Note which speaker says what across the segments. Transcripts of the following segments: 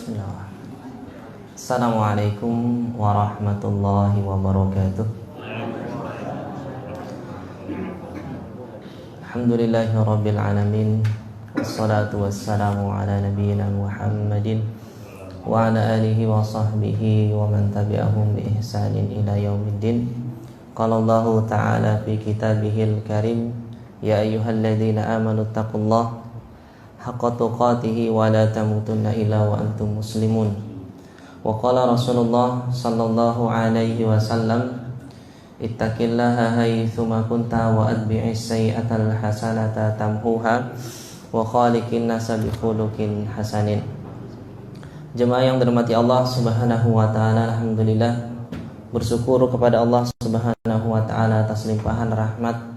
Speaker 1: Bismillahirrahmanirrahim. Assalamualaikum warahmatullahi wabarakatuh. Alhamdulillahirabbil alamin. Wassalatu wassalamu ala nabiyyina Muhammadin wa ala alihi wa sahbihi wa man tabi'ahum bi ihsanin ila yaumiddin. Qala Allahu ta'ala fi kitabihil karim, ya ayyuhalladzina amanu taqullaha haqqa tuqatih wa la tamutunna illa wa antum muslimun. Wa qala Rasulullah sallallahu alaihi wasallam, ittaqillaha haitsuma kunta wa atbi'is sayyi'atal hasanata tamhuha wa khaliqin nasa bi khuluqin hasanin. Jemaah yang dirahmati Allah Subhanahu wa taala, alhamdulillah bersyukur kepada Allah Subhanahu wa taala atas limpahan rahmat,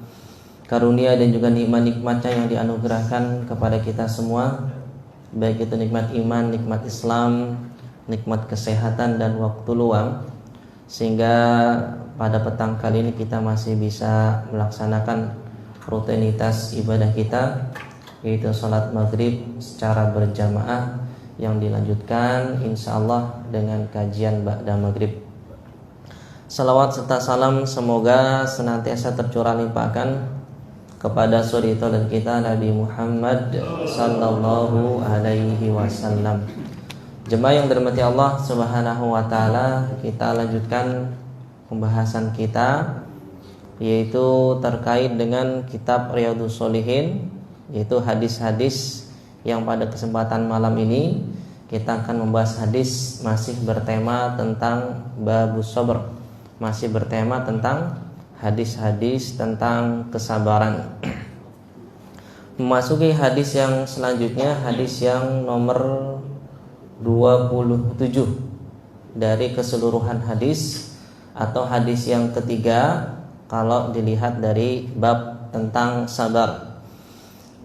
Speaker 1: karunia dan juga nikmat-nikmatnya yang dianugerahkan kepada kita semua, baik itu nikmat iman, nikmat Islam, nikmat kesehatan dan waktu luang, sehingga pada petang kali ini kita masih bisa melaksanakan rutinitas ibadah kita, yaitu sholat maghrib secara berjamaah yang dilanjutkan insyaallah dengan kajian ba'da maghrib. Salawat serta salam semoga senantiasa tercurah limpahkan kepada suri teladan kita Nabi Muhammad sallallahu alaihi wasallam. Jemaah yang dirahmati Allah Subhanahu wa taala, kita lanjutkan pembahasan kita, yaitu terkait dengan kitab Riyadhus Shalihin, yaitu hadis-hadis yang pada kesempatan malam ini kita akan membahas hadis masih bertema tentang babus sabr, masih bertema tentang hadis-hadis tentang kesabaran. Memasuki hadis yang selanjutnya, hadis yang nomor 27 dari keseluruhan hadis, atau hadis yang ketiga kalau dilihat dari bab tentang sabar.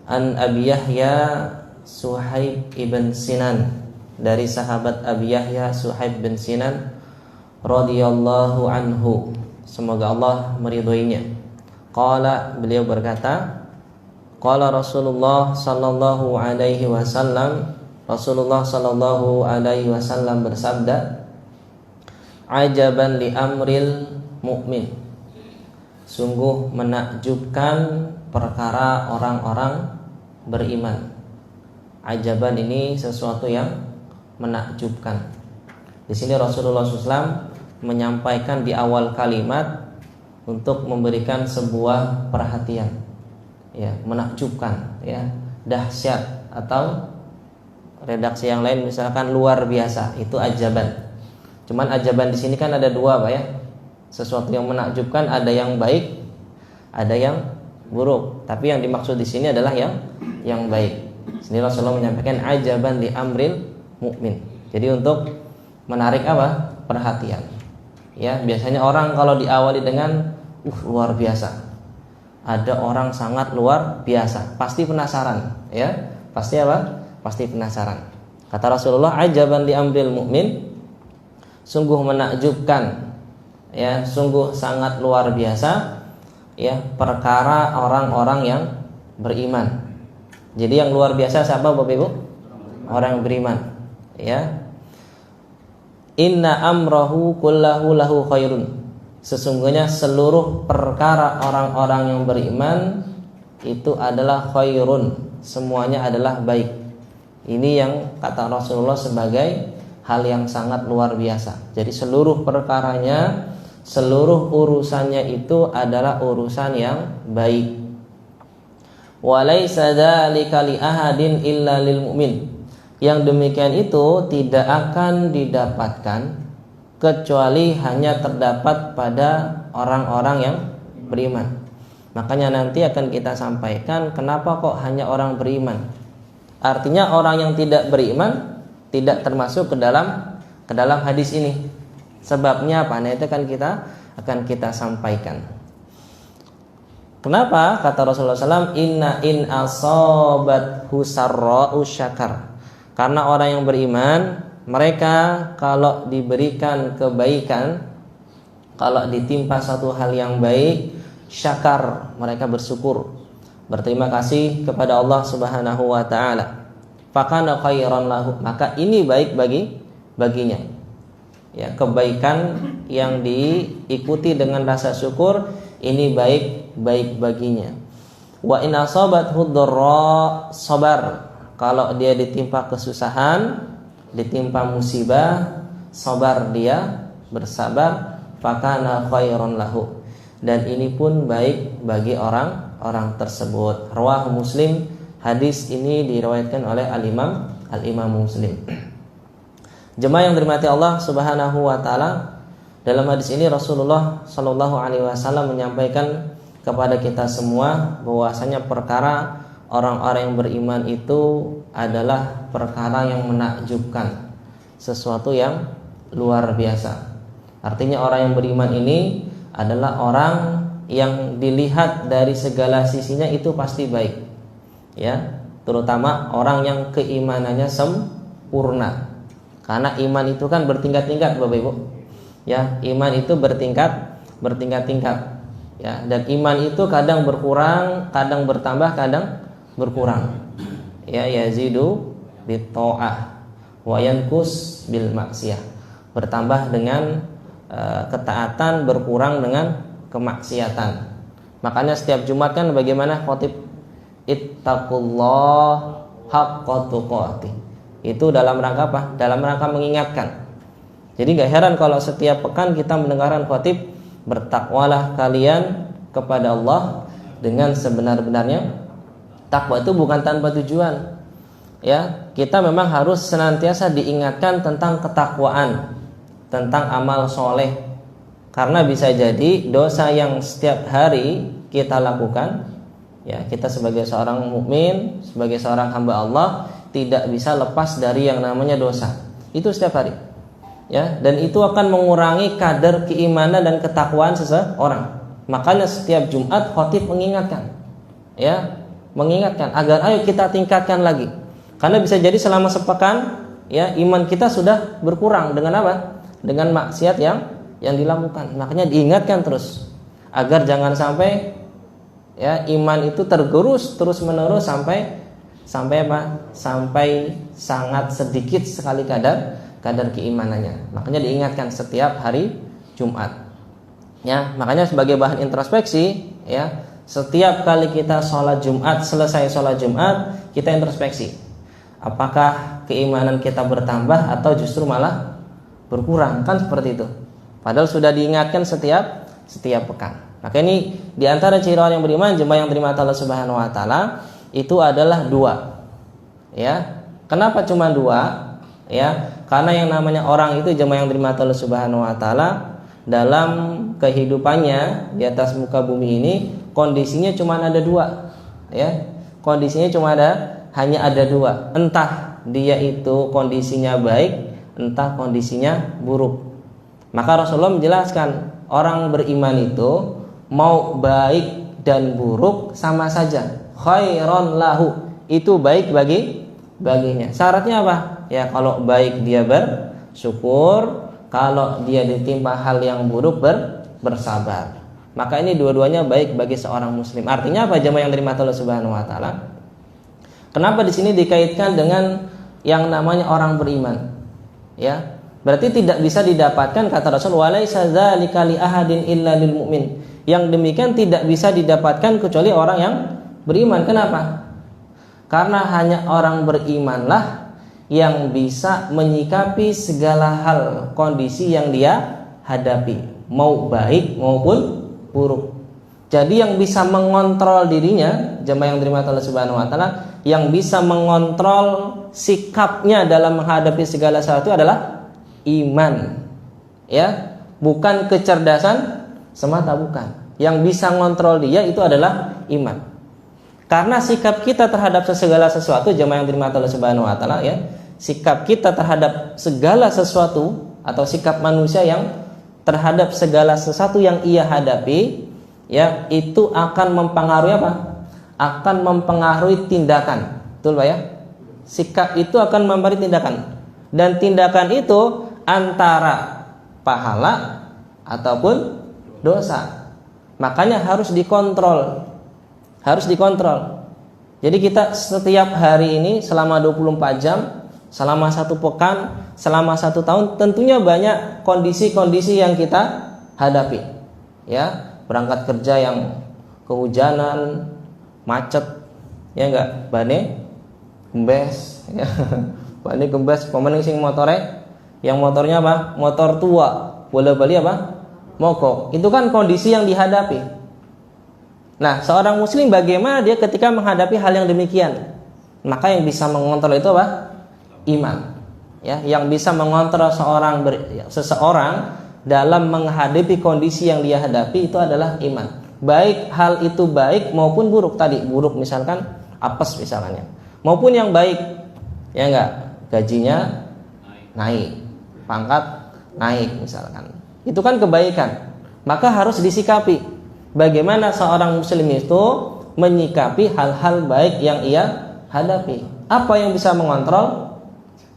Speaker 1: An Abi Yahya Suhaib ibn Sinan, dari sahabat Abi Yahya Suhaib bin Sinan radhiyallahu anhu, semoga Allah meridhoinya. Qala, beliau berkata, qala Rasulullah sallallahu alaihi wasallam, Rasulullah sallallahu alaihi wasallam bersabda, ajaban li amril mu'min, sungguh menakjubkan perkara orang-orang beriman. Ajaban ini sesuatu yang menakjubkan. Di sini Rasulullah SAW menyampaikan di awal kalimat untuk memberikan sebuah perhatian, ya, menakjubkan, ya, dahsyat, atau redaksi yang lain misalkan luar biasa, itu ajaban. Cuman ajaban di sini kan ada dua, Pak, ya. Sesuatu yang menakjubkan, ada yang baik, ada yang buruk. Tapi yang dimaksud di sini adalah yang baik. Sini Rasulullah menyampaikan ajaban li amril mukmin. Jadi untuk menarik apa? Perhatian. Ya, biasanya orang kalau diawali dengan luar biasa, ada orang sangat luar biasa, pasti penasaran, ya. Pasti apa? Pasti penasaran. Kata Rasulullah, ajaban li amril mukmin, sungguh menakjubkan, ya, sungguh sangat luar biasa, ya, perkara orang-orang yang beriman. Jadi yang luar biasa siapa, Bapak Ibu? Orang yang beriman, ya. Inna amrahu kullahu lahu khairun, sesungguhnya seluruh perkara orang-orang yang beriman itu adalah khairun, semuanya adalah baik. Ini yang kata Rasulullah sebagai hal yang sangat luar biasa. Jadi seluruh perkaranya, seluruh urusannya itu adalah urusan yang baik. Walaisa dzalika li ahadin illa lil mu'min. Yang demikian itu tidak akan didapatkan kecuali hanya terdapat pada orang-orang yang beriman. Makanya nanti akan kita sampaikan kenapa kok hanya orang beriman. Artinya orang yang tidak beriman tidak termasuk ke dalam hadis ini. Sebabnya apa? Nah, itu akan kita sampaikan. Kenapa? Kata Rasulullah SAW, inna in asobat husarra'u syakar. Karena orang yang beriman, mereka kalau diberikan kebaikan, kalau ditimpa satu hal yang baik, syakar, mereka bersyukur, berterima kasih kepada Allah Subhanahu wa taala. fakana khairan lahu, maka ini baik baginya. Ya, kebaikan yang diikuti dengan rasa syukur ini baik baginya. Wa in asabathu dharra sabar, kalau dia ditimpa kesusahan, ditimpa musibah, sabar, dia bersabar, fakana khairan lahu, dan ini pun baik bagi orang tersebut. Rawahu Muslim, hadis ini diriwayatkan oleh Al-Imam Muslim. Jemaah yang dirahmati Allah Subhanahu wa taala, dalam hadis ini Rasulullah sallallahu alaihi wasallam menyampaikan kepada kita semua bahwasanya perkara orang-orang yang beriman itu adalah perkara yang menakjubkan, sesuatu yang luar biasa. Artinya orang yang beriman ini adalah orang yang dilihat dari segala sisinya itu pasti baik. Ya, terutama orang yang keimanannya sempurna. Karena iman itu kan bertingkat-tingkat, Bapak Ibu. Ya, iman itu bertingkat-tingkat. Ya, dan iman itu kadang berkurang, kadang bertambah, kadang berkurang. Ya, yazidu bitta'ah wa yanqus bil maksiyah. Bertambah dengan ketaatan, berkurang dengan kemaksiatan. Makanya setiap Jumat kan bagaimana khotib, ittaqullah haqqa tuqatih. Itu dalam rangka apa? Dalam rangka mengingatkan. Jadi gak heran kalau setiap pekan kita mendengarkan khotib, bertakwalah kalian kepada Allah dengan sebenar-benarnya. Takwa itu bukan tanpa tujuan. Ya, kita memang harus senantiasa diingatkan tentang ketakwaan, tentang amal soleh. Karena bisa jadi dosa yang setiap hari kita lakukan, ya, kita sebagai seorang mukmin, sebagai seorang hamba Allah, tidak bisa lepas dari yang namanya dosa. Itu setiap hari. Ya, dan itu akan mengurangi kadar keimanan dan ketakwaan seseorang. Makanya setiap Jumat khotib mengingatkan. Ya, mengingatkan agar ayo kita tingkatkan lagi. Karena bisa jadi selama sepekan, ya, iman kita sudah berkurang dengan apa? Dengan maksiat yang dilakukan. Makanya diingatkan terus agar jangan sampai, ya, iman itu tergerus terus menerus sampai apa? Sampai sangat sedikit sekali kadar keimanannya. Makanya diingatkan setiap hari Jumat. Ya, makanya sebagai bahan introspeksi, ya, setiap kali kita sholat Jumat, selesai sholat Jumat, kita introspeksi. Apakah keimanan kita bertambah atau justru malah berkurang? Kan seperti itu. Padahal sudah diingatkan setiap pekan. Maka ini diantara ciri orang yang beriman, jemaah yang terima Allah Subhanahu wa taala, itu adalah dua. Ya, kenapa cuma dua? Ya, karena yang namanya orang itu, jemaah yang terima Allah Subhanahu wa taala, dalam kehidupannya di atas muka bumi ini kondisinya cuma ada dua. Ya, kondisinya hanya ada dua. Entah dia itu kondisinya baik, entah kondisinya buruk. Maka Rasulullah menjelaskan orang beriman itu mau baik dan buruk sama saja, khairon lahu, itu baik baginya. Syaratnya apa? Ya, kalau baik dia bersyukur, kalau dia ditimpa hal yang buruk bersabar. Maka ini dua-duanya baik bagi seorang muslim. Artinya apa, jemaah yang dirahmati Allah Subhanahu wa taala? Kenapa di sini dikaitkan dengan yang namanya orang beriman? Ya, berarti tidak bisa didapatkan, kata Rasul, walaisa dzalika li ahadin illa lil mu'min. Yang demikian tidak bisa didapatkan kecuali orang yang beriman. Kenapa? Karena hanya orang berimanlah yang bisa menyikapi segala hal kondisi yang dia hadapi, mau baik maupun buruk. Jadi yang bisa mengontrol dirinya, jemaah yang dirahmati Allah Subhanahu wa taala, yang bisa mengontrol sikapnya dalam menghadapi segala sesuatu adalah iman. Ya, bukan kecerdasan semata, bukan. Yang bisa mengontrol dia itu adalah iman. Karena sikap kita terhadap segala sesuatu, jemaah yang dirahmati Allah Subhanahu wa taala, ya, sikap kita terhadap segala sesuatu atau sikap manusia yang terhadap segala sesuatu yang ia hadapi, ya, itu akan mempengaruhi apa? Akan mempengaruhi tindakan. Betul, Pak, ya? Sikap itu akan mempengaruhi tindakan. Dan tindakan itu antara pahala ataupun dosa. Makanya harus dikontrol. Harus dikontrol. Jadi kita setiap hari ini selama 24 jam, selama 1 pekan, selama 1 tahun, tentunya banyak kondisi-kondisi yang kita hadapi. Ya, berangkat kerja yang kehujanan, macet, ya enggak, bane gembes, ya. Bane gembes, pemaning sing motore, yang motornya apa? Motor tua, bola-bali apa? Mogok. Itu kan kondisi yang dihadapi. Nah, seorang muslim bagaimana dia ketika menghadapi hal yang demikian? Maka yang bisa mengontrol itu apa? Iman. Ya, yang bisa mengontrol seseorang dalam menghadapi kondisi yang dia hadapi itu adalah iman. Baik hal itu baik maupun buruk. Tadi buruk misalkan apes misalnya. Maupun yang baik. Ya enggak? Gajinya naik, pangkat naik misalkan. Itu kan kebaikan. Maka harus disikapi. Bagaimana seorang muslim itu menyikapi hal-hal baik yang ia hadapi. Apa yang bisa mengontrol?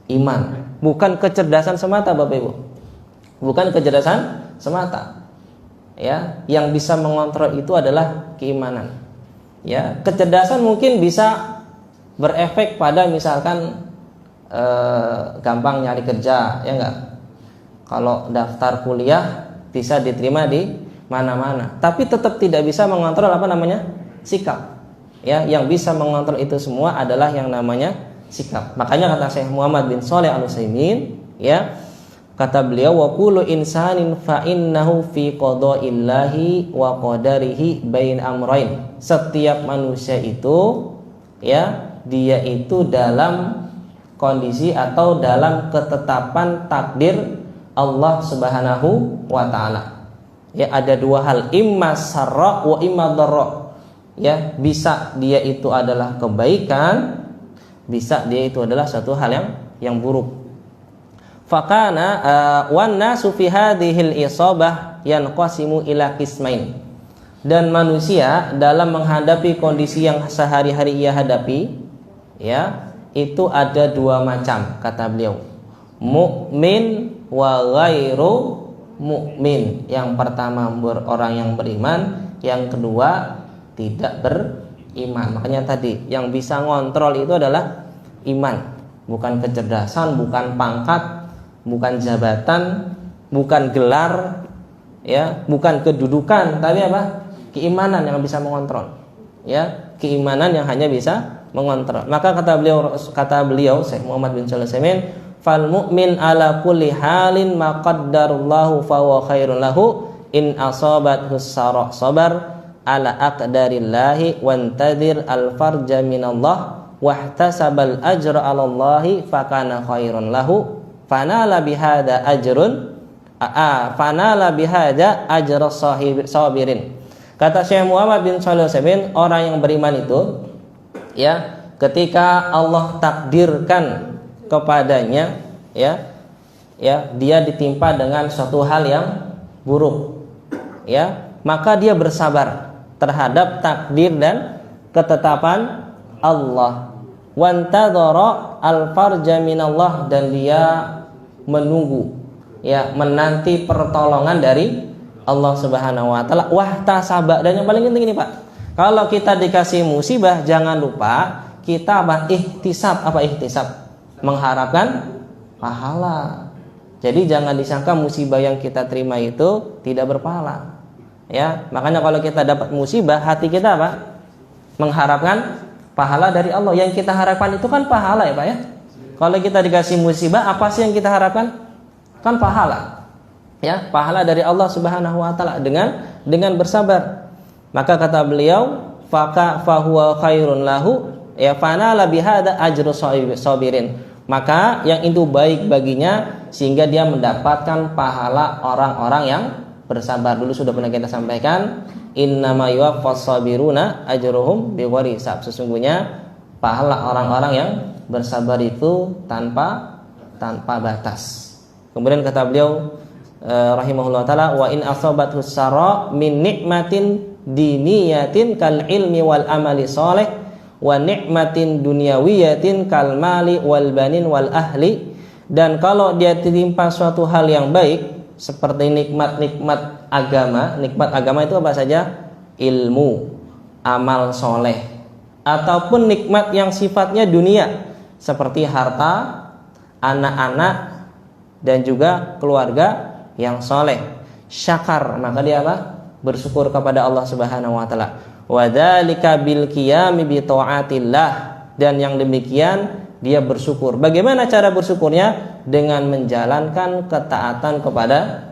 Speaker 1: Iman. Bukan kecerdasan semata, Bapak Ibu. Bukan kecerdasan semata. Ya, yang bisa mengontrol itu adalah keimanan. Ya, kecerdasan mungkin bisa berefek pada misalkan gampang nyari kerja, ya enggak? Kalau daftar kuliah bisa diterima di mana-mana, tapi tetap tidak bisa mengontrol apa namanya? Sikap. Ya, yang bisa mengontrol itu semua adalah yang namanya sikap. Makanya kata Syekh Muhammad bin Shalih Al-Utsaimin, ya, kata beliau, wa kullu insanin fa innahu fi qada'illahi wa qadarihi bain amrain. Setiap manusia itu, ya, dia itu dalam kondisi atau dalam ketetapan takdir Allah Subhanahu wa taala. Ya, ada 2 hal, imma sarra wa imma dharra. Ya, bisa dia itu adalah kebaikan, bisa dia itu adalah satu hal yang buruk. Fakana wan nasu fi hadhil isabah yanqasimu ila qismain. Dan manusia dalam menghadapi kondisi yang sehari-hari ia hadapi, ya, itu ada 2 macam kata beliau. Mukmin wa ghairu mukmin. Yang pertama orang yang beriman, yang kedua tidak beriman. Makanya tadi yang bisa ngontrol itu adalah iman, bukan kecerdasan, bukan pangkat, bukan jabatan, bukan gelar, ya, bukan kedudukan, tapi apa? Keimanan yang bisa mengontrol. Ya, keimanan yang hanya bisa mengontrol. Maka kata beliau Syekh Muhammad bin Shalih Al-Utsaimin, fal mu'min ala kulli halin ma qaddarallahu fa huwa khairun lahu in asabathu sarra sabar ala aqdarillahi wantadir al farja minallah wahtasabal ajra 'ala Allahi fa kana khairun lahu fanala bihadza ajrun fanala bihadza ajra sabirin. Kata Syekh Muhammad bin Shalih Al-Utsaimin, orang yang beriman itu, ya, ketika Allah takdirkan kepadanya, ya, dia ditimpa dengan suatu hal yang buruk, ya, maka dia bersabar terhadap takdir dan ketetapan Allah. Wantadhara al-farja minallah, dan dia menunggu, ya, menanti pertolongan dari Allah Subhanahu wa taala. Wahtasaba, dan yang paling penting ini, Pak. Kalau kita dikasih musibah, jangan lupa kita ihtisab. Apa ihtisab? Mengharapkan pahala. Jadi jangan disangka musibah yang kita terima itu tidak berpahala. Ya, makanya kalau kita dapat musibah, hati kita apa? Mengharapkan pahala dari Allah. Yang kita harapkan itu kan pahala, ya Pak, ya. Kalau kita dikasih musibah, apa sih yang kita harapkan? Kan pahala. Ya, pahala dari Allah Subhanahu wa taala dengan bersabar. Maka kata beliau, fahuwa khairun lahu, ya, fanala bihadza ajru sabirin. Maka yang itu baik baginya sehingga dia mendapatkan pahala orang-orang yang bersabar. Dulu sudah pernah kita sampaikan, innama yuwaffas sabiruna ajruhum bighairi hisab. Sesungguhnya pahala orang-orang yang bersabar itu tanpa batas. Kemudian kata beliau rahimahullah taala, wa in asabathu sarra min nikmatin diniyatin kal ilmi wal amali shalih wa nikmatin dunyawiyatin kal mali wal banin wal ahli. Dan kalau dia ditimpa suatu hal yang baik seperti nikmat-nikmat agama. Nikmat agama itu apa saja? Ilmu, amal soleh, ataupun nikmat yang sifatnya dunia seperti harta, anak-anak, dan juga keluarga yang soleh, syakar, maka dia apa? Bersyukur kepada Allah Subhanahu wa taala. Wa dzalika bil qiyami bi taatillah, dan yang demikian dia bersyukur. Bagaimana cara bersyukurnya? Dengan menjalankan ketaatan kepada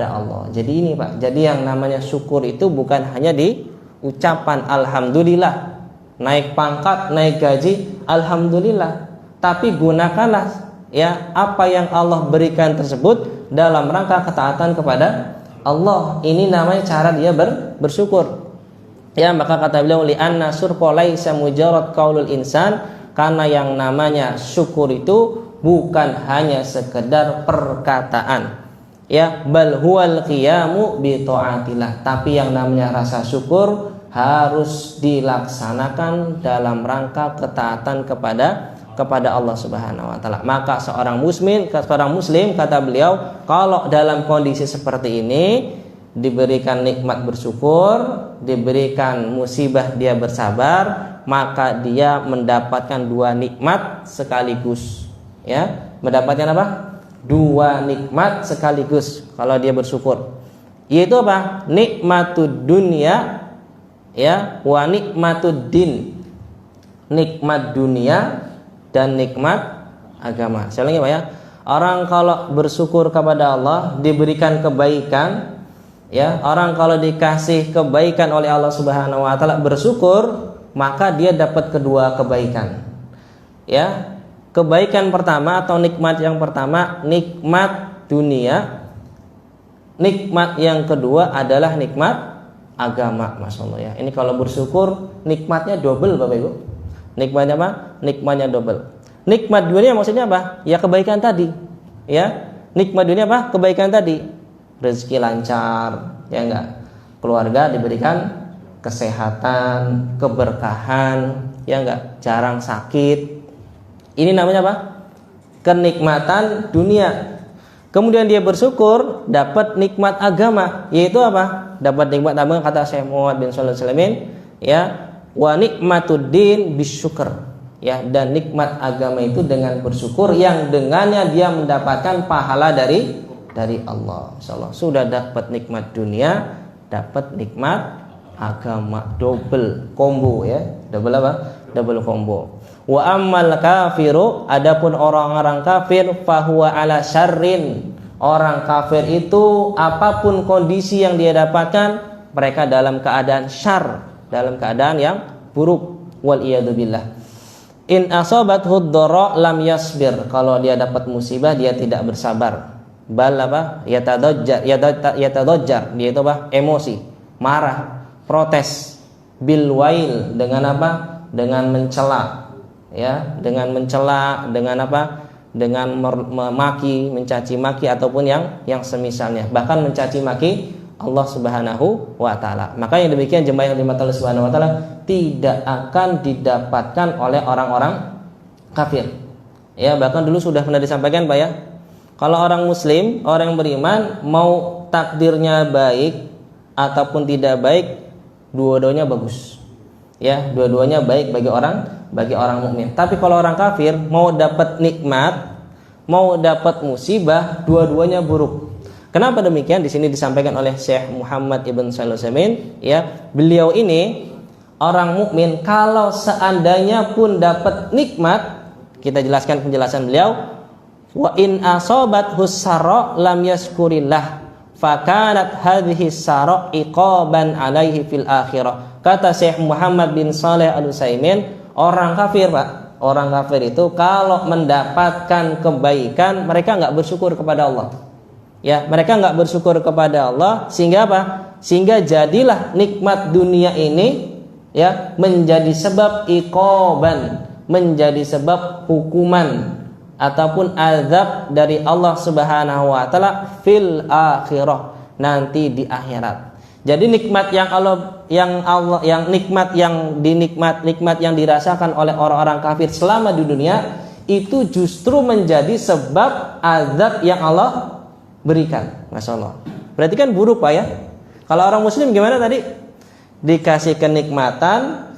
Speaker 1: Allah. Jadi ini Pak, jadi yang namanya syukur itu bukan hanya di ucapan alhamdulillah, naik pangkat, naik gaji, alhamdulillah, tapi gunakanlah ya apa yang Allah berikan tersebut dalam rangka ketaatan kepada Allah. Ini namanya cara dia bersyukur. Ya, maka kata beliau li anna syukra laisa mujarrad qaulul insan, karena yang namanya syukur itu bukan hanya sekedar perkataan. Ya, bal huwal qiyamu bi taatillah, tapi yang namanya rasa syukur harus dilaksanakan dalam rangka ketaatan kepada Allah Subhanahu wa taala. Maka seorang muslim kata beliau, kalau dalam kondisi seperti ini diberikan nikmat bersyukur, diberikan musibah dia bersabar, maka dia mendapatkan dua nikmat sekaligus. Ya, mendapatkan apa? Dua nikmat sekaligus kalau dia bersyukur. Yaitu apa? Nikmatud dunya ya, wa nikmatud din. Nikmat dunia dan nikmat agama. Saya ulangi Pak ya. Orang kalau bersyukur kepada Allah diberikan kebaikan, ya, orang kalau dikasih kebaikan oleh Allah Subhanahu wa taala bersyukur, maka dia dapat kedua kebaikan. Ya. Kebaikan pertama atau nikmat yang pertama nikmat dunia. Nikmat yang kedua adalah nikmat agama, masyaallah ya. Ini kalau bersyukur nikmatnya double Bapak Ibu. Nikmatnya apa? Nikmatnya double. Nikmat dunia maksudnya apa? Ya kebaikan tadi. Ya. Nikmat dunia apa? Kebaikan tadi. Rezeki lancar, ya enggak? Keluarga diberikan kesehatan, keberkahan, ya enggak? Jarang sakit. Ini namanya apa? Kenikmatan dunia. Kemudian dia bersyukur dapat nikmat agama, yaitu apa? Dapat nikmat agama kata Syekh Muhammad bin Shalih Al-Utsaimin, ya. Wa nikmatud din bisyukr, ya, dan nikmat agama itu dengan bersyukur yang dengannya dia mendapatkan pahala dari Allah. Insyaallah sudah dapat nikmat dunia, dapat nikmat agama, double combo ya. Double apa? Double combo. Wa ammal kafiru, adapun orang-orang kafir, fahuwa ala syarrin. Orang kafir itu apapun kondisi yang dia dapatkan, mereka dalam keadaan syarr, dalam keadaan yang buruk, wal iyadu billah. In asabathu dharra lam yasbir, kalau dia dapat musibah dia tidak bersabar. Bal apa? Yatadajjar, dia itu apa? Emosi, marah, protes. Bil wail, dengan apa? Dengan mencela, ya, dengan mencela, dengan apa? Dengan memaki, mencaci maki ataupun yang semisalnya, bahkan mencaci maki Allah Subhanahu wa taala. Maka yang demikian jemaah yang dimata Allah Subhanahu wa taala tidak akan didapatkan oleh orang-orang kafir. Ya, bahkan dulu sudah pernah disampaikan Pak ya. Kalau orang muslim, orang yang beriman, mau takdirnya baik ataupun tidak baik, dua-duanya bagus. Ya, dua-duanya baik bagi orang mukmin. Tapi kalau orang kafir mau dapat nikmat, mau dapat musibah, dua-duanya buruk. Kenapa demikian? Di sini disampaikan oleh Syekh Muhammad ibn Shalih Al-Utsaimin, ya, beliau ini orang mukmin kalau seandainya pun dapat nikmat, kita jelaskan penjelasan beliau, wa in asabat husara lam yaskurillah fakanat hadhihi sara iqaban alaihi fil akhirah. Kata Syekh Muhammad bin Shalih Al-Utsaimin, orang kafir Pak, orang kafir itu kalau mendapatkan kebaikan mereka enggak bersyukur kepada Allah. Ya, mereka enggak bersyukur kepada Allah, sehingga apa? Sehingga jadilah nikmat dunia ini, ya, menjadi sebab iqaban, menjadi sebab hukuman ataupun azab dari Allah Subhanahu wa taala fil akhirah, nanti di akhirat. Jadi nikmat nikmat yang dirasakan oleh orang-orang kafir selama di dunia itu justru menjadi sebab azab yang Allah berikan. Masyaallah. Berarti kan buruk Pak ya. Kalau orang muslim gimana tadi? Dikasih kenikmatan,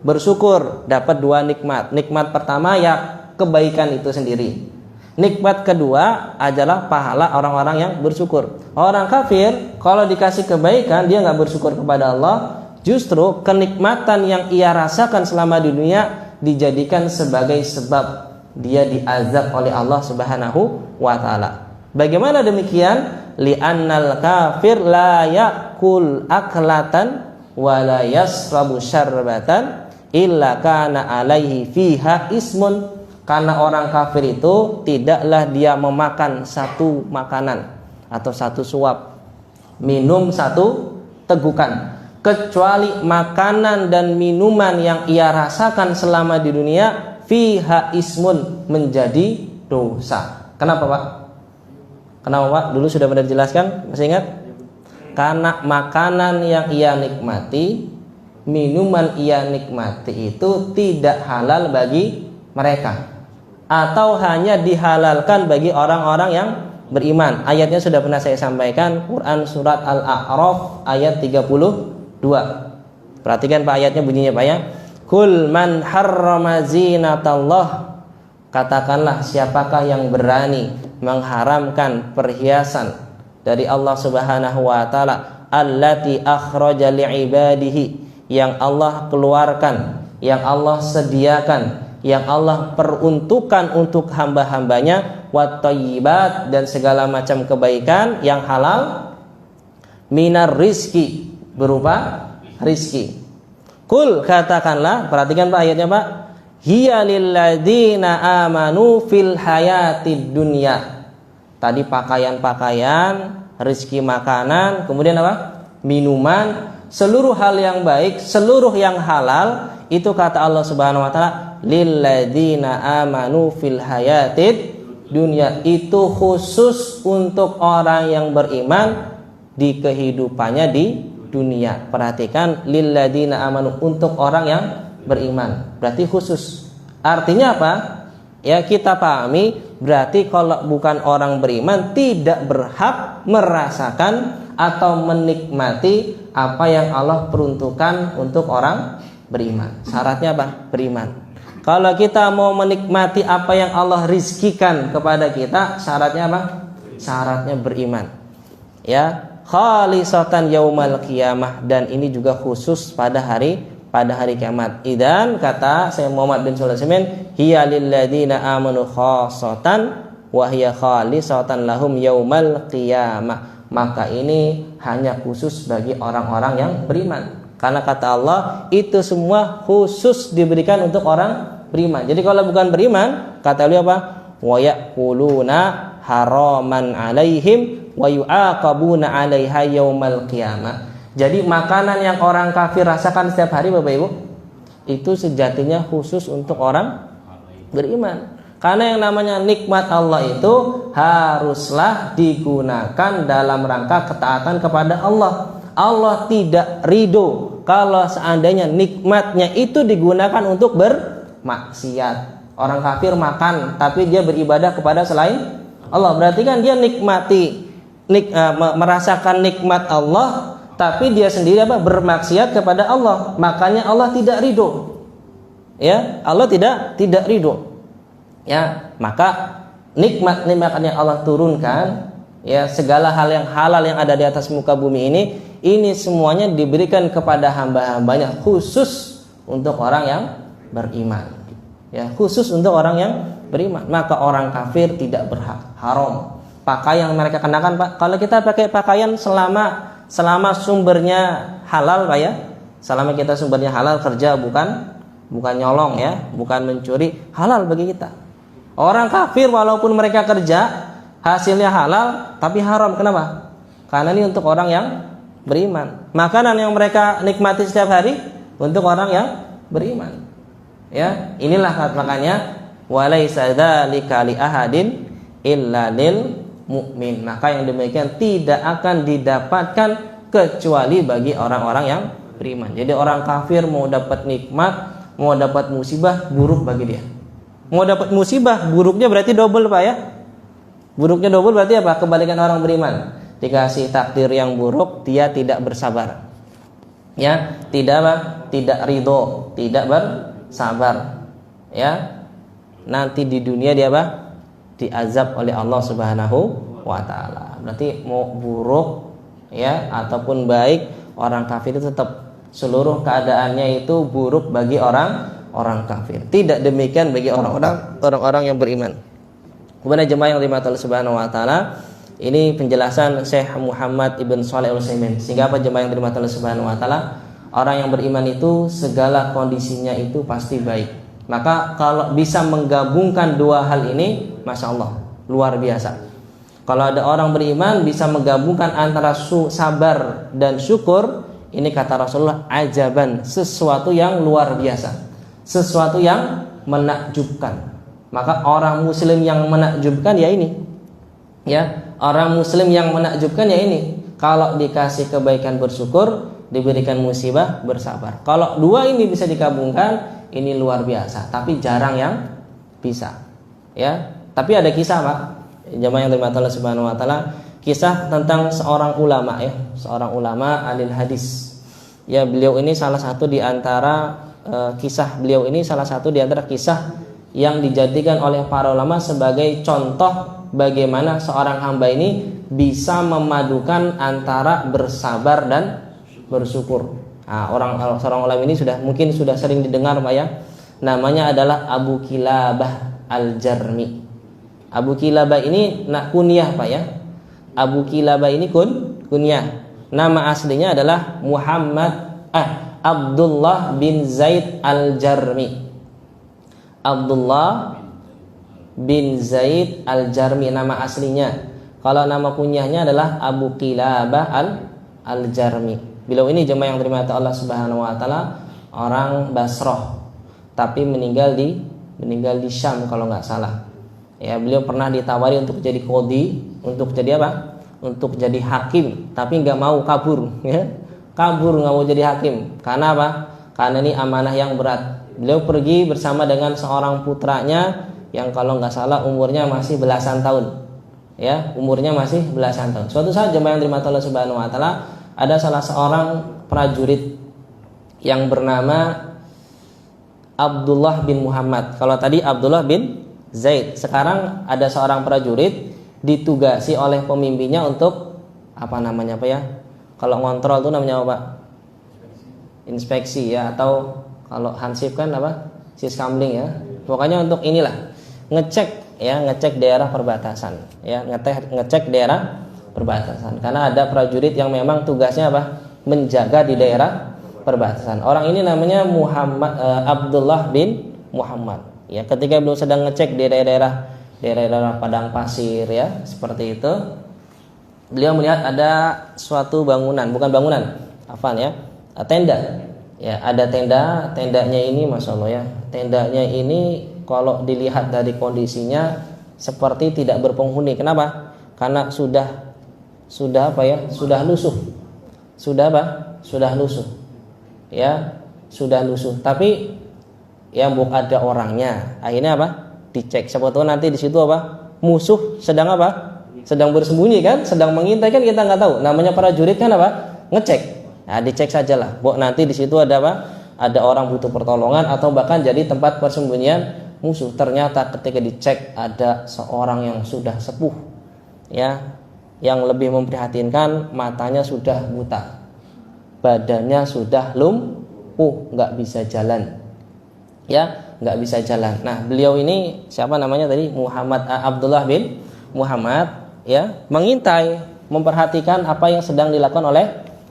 Speaker 1: bersyukur, dapat 2 nikmat. Nikmat pertama ya kebaikan itu sendiri. Nikmat kedua adalah pahala orang-orang yang bersyukur. Orang kafir kalau dikasih kebaikan dia nggak bersyukur kepada Allah, justru kenikmatan yang ia rasakan selama di dunia dijadikan sebagai sebab dia diazab oleh Allah Subhanahu wa taala. Bagaimana demikian? Li'annal kafir la yakul aklatan wa la yasrabu syarbatan illa kana alaihi fiha ismun. Karena orang kafir itu tidaklah dia memakan satu makanan atau satu suap, minum satu tegukan, kecuali makanan dan minuman yang ia rasakan selama di dunia fiha ismun, menjadi dosa. Kenapa Pak? Kenapa Pak? Dulu sudah pernah dijelaskan, masih ingat? Karena makanan yang ia nikmati, minuman ia nikmati itu tidak halal bagi mereka, atau hanya dihalalkan bagi orang-orang yang beriman. Ayatnya sudah pernah saya sampaikan, Quran surat Al-A'raf ayat 32. Perhatikan Pak ayatnya, bunyinya Pak ya. Kul man harrama zinatallah. Katakanlah siapakah yang berani mengharamkan perhiasan dari Allah Subhanahu wa taala, allati akhraja li'ibadihi, yang Allah keluarkan, yang Allah sediakan, yang Allah peruntukkan untuk hamba-hambanya, wat thayyibat, dan segala macam kebaikan yang halal, minar rizki, berupa rizki. Kul, katakanlah, perhatikan Pak ayatnya Pak, hiya lilladzina amanu fil hayatid dunya. Tadi pakaian-pakaian, rizki makanan, kemudian apa? Minuman, seluruh hal yang baik, seluruh yang halal, itu kata Allah Subhanahu wa taala, lilladzina amanu fil hayatid dunya, itu khusus untuk orang yang beriman di kehidupannya di dunia. Perhatikan, lilladzina amanu, untuk orang yang beriman, berarti khusus. Artinya apa? Ya kita pahami, berarti kalau bukan orang beriman tidak berhak merasakan atau menikmati apa yang Allah peruntukkan untuk orang beriman. Syaratnya apa? Beriman. Kalau kita mau menikmati apa yang Allah rizkikan kepada kita, syaratnya apa? Syaratnya beriman. Ya, khalisatan yaumal qiyamah, dan ini juga khusus pada hari kiamat. Idan, kata Syekh Muhammad bin Shalih Al-Utsaimin, hiya lil ladzina amanu khassatan wa hiya khalisatan lahum yaumal qiyamah. Maka ini hanya khusus bagi orang-orang yang beriman. Karena kata Allah, itu semua khusus diberikan untuk orang beriman. Jadi kalau bukan beriman, kata beliau apa? Wa yaquluna haraman alaihim wa yu'aqabuna 'alaiha yaumal qiyamah. Jadi makanan yang orang kafir rasakan setiap hari Bapak Ibu, itu sejatinya khusus untuk orang beriman. Karena yang namanya nikmat Allah itu haruslah digunakan dalam rangka ketaatan kepada Allah. Allah tidak ridho kalau seandainya nikmatnya itu digunakan untuk bermaksiat. Orang kafir makan tapi dia beribadah kepada selain Allah, berarti kan dia merasakan nikmat Allah, tapi dia sendiri apa? Bermaksiat kepada Allah. Makanya Allah tidak ridho. Ya, Allah tidak ridho. Ya, maka nikmat yang Allah turunkan, ya, segala hal yang halal yang ada di atas muka bumi ini semuanya diberikan kepada hamba-hambanya, khusus untuk orang yang beriman. Ya, khusus untuk orang yang beriman. Maka orang kafir tidak berhak, haram. Pakaian yang mereka kenakan, Pak, kalau kita pakai pakaian selama sumbernya halal Pak ya, selama kita sumbernya halal, kerja bukan nyolong ya, bukan mencuri, halal bagi kita. Orang kafir walaupun mereka kerja hasilnya halal tapi haram. Kenapa? Karena ini untuk orang yang beriman. Makanan yang mereka nikmati setiap hari untuk orang yang beriman. Ya, inilah makanya walaisa dzalika li ahadin illa lil mukmin. Maka yang demikian tidak akan didapatkan kecuali bagi orang-orang yang beriman. Jadi orang kafir mau dapat nikmat, mau dapat musibah, buruk bagi dia. Mau dapat musibah, buruknya berarti double Pak ya. Buruknya double berarti apa? Kebalikan orang beriman. Dikasih takdir yang buruk, dia tidak bersabar. Ya, tidak apa? Tidak ridho, tidak bersabar. Ya. Nanti di dunia dia apa? Diazab oleh Allah Subhanahu wa taala. Berarti mau buruk ya ataupun baik, orang kafir itu tetap seluruh keadaannya itu buruk bagi orang kafir. Tidak demikian bagi orang-orang yang beriman. Kemudian jemaah yang dirahmati Allah Subhanahu wa taala, ini penjelasan Syekh Muhammad Ibn Shalih Al-Utsaimin. Sehingga apa jemaah yang dirahmati Allah Subhanahu wa taala? Orang yang beriman itu segala kondisinya itu pasti baik. Maka kalau bisa menggabungkan dua hal ini, Masya Allah, luar biasa. Kalau ada orang beriman bisa menggabungkan antara sabar dan syukur, ini kata Rasulullah, ajaban, sesuatu yang luar biasa, sesuatu yang menakjubkan. Maka orang muslim yang menakjubkan ya ini, ya, orang muslim yang menakjubkan ya ini. Kalau dikasih kebaikan bersyukur, diberikan musibah bersabar. Kalau dua ini bisa digabungkan, ini luar biasa. Tapi jarang yang bisa. Ya, tapi ada kisah, Pak. Jamaah yang dirahmati Allah Subhanahu wa taala, kisah tentang seorang ulama ya, seorang ulama alil hadis. Ya, beliau ini salah satu di antara kisah beliau ini salah satu di antara kisah yang dijadikan oleh para ulama sebagai contoh bagaimana seorang hamba ini bisa memadukan antara bersabar dan bersyukur. Nah, seorang ulama ini mungkin sudah sering didengar, Pak ya. Namanya adalah Abu Kilabah Al-Jarmi. Abu Kilabah ini kunyah, Pak ya. Abu Kilabah ini kunyah. Nama aslinya adalah Abdullah bin Zaid Al-Jarmi. Abdullah bin Zaid Al-Jarmi nama aslinya. Kalau nama kunyahnya adalah Abu Kilabah Al-Jarmi. Beliau ini jemaah yang dirahmati Allah Subhanahu wa taala, orang Basrah, tapi meninggal di Syam kalau nggak salah. Ya, beliau pernah ditawari untuk jadi qadhi, untuk jadi apa? Untuk jadi hakim, tapi nggak mau, kabur, ya. Kabur, nggak mau jadi hakim. Karena apa? Karena ini amanah yang berat. Beliau pergi bersama dengan seorang putranya yang kalau nggak salah umurnya masih belasan tahun. Ya, umurnya masih belasan tahun. Suatu saat jemaah yang dirahmati Allah Subhanahu wa taala, ada salah seorang prajurit yang bernama Abdullah bin Muhammad. Kalau tadi Abdullah bin Zaid, sekarang ada seorang prajurit ditugasi oleh pemimpinnya untuk apa namanya, Pak ya? Kalau ngontrol itu namanya apa, Pak? Inspeksi ya, atau kalau hansip kan apa? Siskamling ya. Pokoknya untuk inilah, ngecek daerah perbatasan ya, ngecek daerah perbatasan. Karena ada prajurit yang memang tugasnya apa? Menjaga di daerah perbatasan. Orang ini namanya Abdullah bin Muhammad. Ya, ketika beliau sedang ngecek di daerah padang pasir ya, seperti itu, beliau melihat ada suatu bangunan, bukan bangunan, tenda. Ya, ada tendanya ini, Masya Allah ya. Tendanya ini kalau dilihat dari kondisinya seperti tidak berpenghuni. Kenapa? Karena sudah apa ya? Sudah lusuh. Sudah apa? Sudah lusuh. Ya, sudah lusuh. Tapi yang bukan ada orangnya. Akhirnya apa? Dicek. Siapa tahu nanti di situ apa? Musuh sedang apa? Sedang bersembunyi kan? Sedang mengintai kan, kita nggak tahu. Namanya prajurit kan apa? Ngecek. Nah, dicek sajalah. Nanti di situ ada apa? Ada orang butuh pertolongan atau bahkan jadi tempat persembunyian musuh. Ternyata ketika dicek ada seorang yang sudah sepuh. Ya, yang lebih memprihatinkan, matanya sudah buta, badannya sudah lumpuh, nggak bisa jalan. Ya, nggak bisa jalan. Nah, beliau ini siapa namanya tadi? Abdullah bin Muhammad ya, mengintai, memperhatikan apa yang sedang dilakukan oleh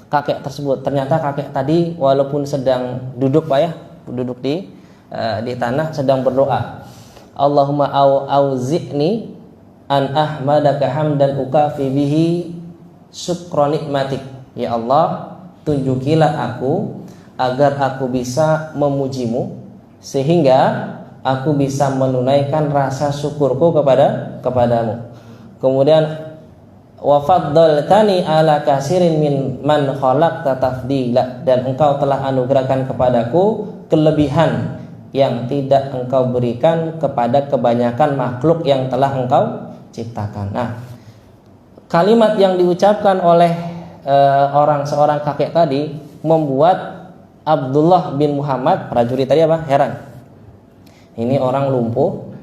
Speaker 1: kakek tersebut. Ternyata kakek tadi walaupun sedang duduk, Pak ya, duduk di tanah, sedang berdoa. Allahumma auzi'ni an ahmadaka hamdan ukafi bihi syukra nikmatik. Ya Allah, tunjukilah aku agar aku bisa memujimu sehingga aku bisa menunaikan rasa syukurku kepadamu. Kemudian wa faddaltani ala kasirin min man khalaqta tafdila, dan engkau telah anugerahkan kepadaku kelebihan yang tidak engkau berikan kepada kebanyakan makhluk yang telah engkau ciptakan. Nah, kalimat yang diucapkan oleh seorang kakek tadi membuat Abdullah bin Muhammad prajurit tadi apa? Heran. Ini orang lumpuh,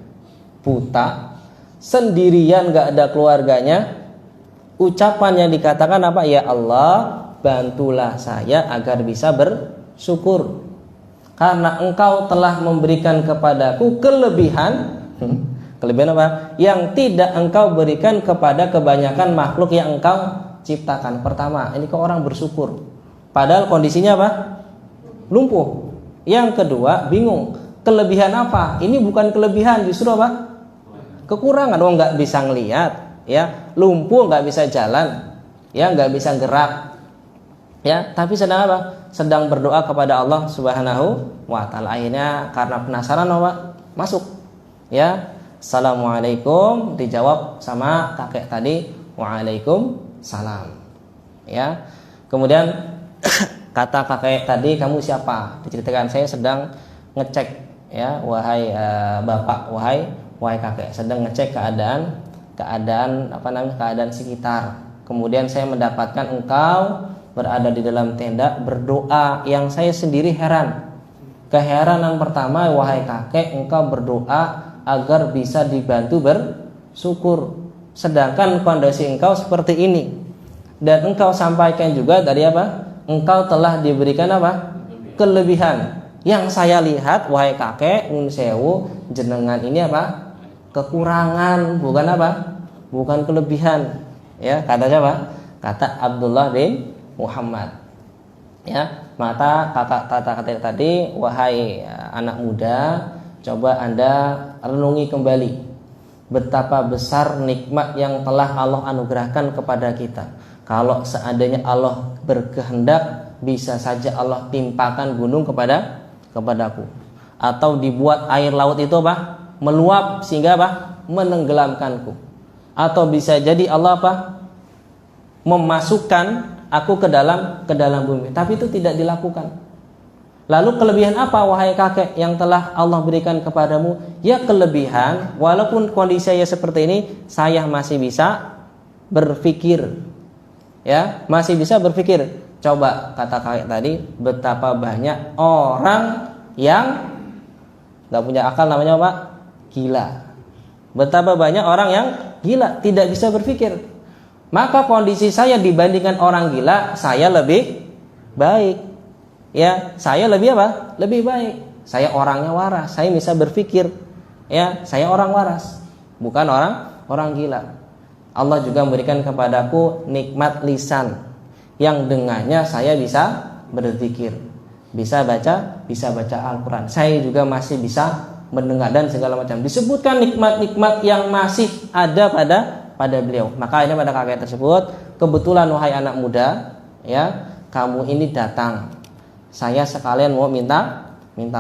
Speaker 1: buta, sendirian, gak ada keluarganya. Ucapan yang dikatakan apa? Ya Allah, bantulah saya agar bisa bersyukur, karena Engkau telah memberikan kepadaku kelebihan. Kelebihan apa? Yang tidak Engkau berikan kepada kebanyakan makhluk yang Engkau ciptakan. Pertama, ini kok orang bersyukur, padahal kondisinya apa? Lumpuh. Yang kedua, bingung. Kelebihan apa? Ini bukan kelebihan, justru apa? Kekurangan. Oh, nggak bisa ngelihat, ya, lumpuh, nggak bisa jalan, ya, nggak bisa gerak, ya, tapi sedang apa? Sedang berdoa kepada Allah Subhanahu wa Ta'ala. Akhirnya karena penasaran apa? Masuk, ya. Assalamualaikum, dijawab sama kakek tadi, waalaikumsalam, ya. Kemudian kata kakek tadi, kamu siapa? Diceritakan, saya sedang ngecek, ya, wahai bapak, wahai kakek, sedang ngecek keadaan sekitar. Kemudian saya mendapatkan engkau berada di dalam tenda berdoa, yang saya sendiri heran. Keheranan pertama, wahai kakek, engkau berdoa agar bisa dibantu bersyukur, sedangkan kondisi engkau seperti ini. Dan engkau sampaikan juga tadi apa? Engkau telah diberikan apa? Kelebihan. Yang saya lihat, wahai kakek, nun sewu, jenengan ini apa? Kekurangan, bukan apa? Bukan kelebihan. Ya, kata siapa? Kata Abdullah bin Muhammad. Ya, maka kata tadi, wahai anak muda, coba Anda renungi kembali betapa besar nikmat yang telah Allah anugerahkan kepada kita. Kalau seandainya Allah berkehendak, bisa saja Allah timpakan gunung kepadaku, atau dibuat air laut itu apa? Meluap sehingga apa? Menenggelamkanku. Atau bisa jadi Allah apa? Memasukkan aku ke dalam bumi. Tapi itu tidak dilakukan. Lalu kelebihan apa wahai kakek yang telah Allah berikan kepadamu? Ya kelebihan, walaupun kondisi saya seperti ini, saya masih bisa berpikir. Ya, masih bisa berpikir. Coba kata kakek tadi, betapa banyak orang yang nggak punya akal, namanya apa? Gila. Betapa banyak orang yang gila, tidak bisa berpikir. Maka kondisi saya dibandingkan orang gila, saya lebih baik. Ya, saya lebih apa? Lebih baik. Saya orangnya waras, saya bisa berpikir. Ya, saya orang waras, bukan orang gila. Allah juga memberikan kepadaku nikmat lisan, yang dengannya saya bisa berzikir, bisa baca Al-Quran. Saya juga masih bisa mendengar dan segala macam. Disebutkan nikmat-nikmat yang masih ada pada beliau. Maka ini pada kakek tersebut, kebetulan wahai anak muda, ya, kamu ini datang. Saya sekalian mau minta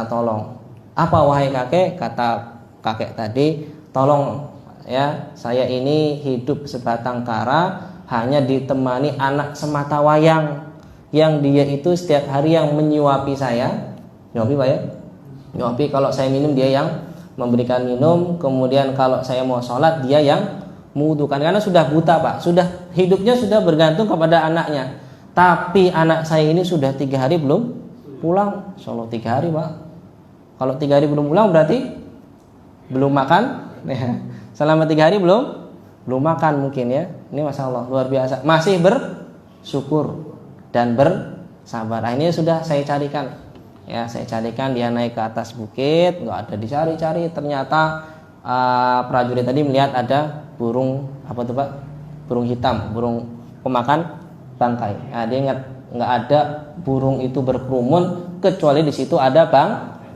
Speaker 1: tolong. Apa wahai kakek? Kata kakek tadi, tolong ya, saya ini hidup sebatang kara, hanya ditemani anak semata wayang, yang dia itu setiap hari yang menyuapi saya. Nyuapi Pak ya? Nyuapi, kalau saya minum dia yang memberikan minum. Kemudian kalau saya mau sholat dia yang mewudukan, karena sudah buta Pak, sudah hidupnya sudah bergantung kepada anaknya. Tapi anak saya ini sudah 3 hari belum pulang. Insyaallah 3 hari Pak. Kalau 3 hari belum pulang berarti belum makan. Selama 3 hari belum makan mungkin ya. Ini Masya Allah luar biasa. Masih bersyukur dan bersabar. Nah, ini sudah saya carikan. Ya, saya carikan dia naik ke atas bukit, nggak ada, dicari-cari. Ternyata prajurit tadi melihat ada burung apa tuh Pak? Burung hitam, burung pemakan bangkai. Nah, dia ingat nggak ada burung itu berkerumun kecuali di situ ada